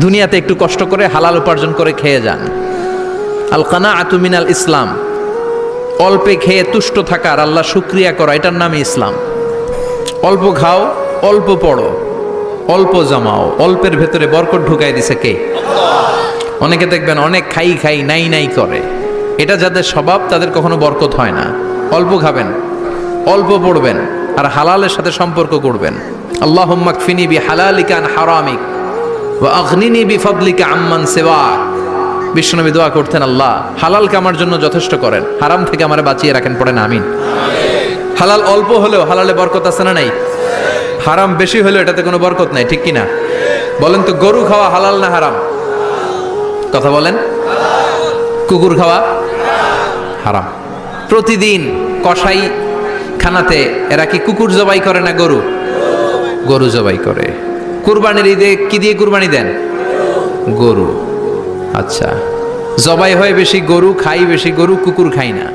দুনিয়াতে একটু কষ্ট করে হালাল উপার্জন করে খেয়ে যান। আল কানাআতু মিনাল ইসলাম, অল্পে খেয়ে তুষ্ট থাকার, আল্লাহ শুকরিয়া করা, এটার নামই ইসলাম। অল্প খাও, অল্প পড়ো, অল্প জমাও, অল্পের ভেতরে বরকত ঢুকাই দিছে কে? অনেকে দেখবেন অনেক খাই খাই নাই নাই করে, এটা যাদের স্বভাব তাদের কখনো বরকত হয় না। অল্প খাবেন, অল্প পড়বেন, আর হালালের সাথে সম্পর্ক করবেন। আল্লাহুম্মা কফিনি বিহালালিকা আন হারামিক ওয়া আগনিনি বিফাদলিকা আম্মান সিওয়াক। বিশ্বনবী দোয়া করতেন, আল্লাহ হালালকে আমার জন্য যথেষ্ট করেন, হারাম থেকে আমারে বাঁচিয়ে রাখেন। পড়েন আমিন। হালাল অল্প হলেও হালালে বরকত আছে না নাই? হারাম বেশি হলেও এটাতে কোনো বরকত নাই, ঠিক কিনা? বলেন তো, গরু খাওয়া হালাল না হারাম? কথা বলেন। কুকুর খাওয়া হারাম। প্রতিদিন কসাই খানাতে এরা কি কুকুর জবাই করে না গরু? গরু জবাই করে। কুরবানির ঈদে কি দিয়ে কুরবানি দেন? গরু। আচ্ছা, জবাই হয় বেশি গরু, খাই বেশি গরু, কুকুর খাই না।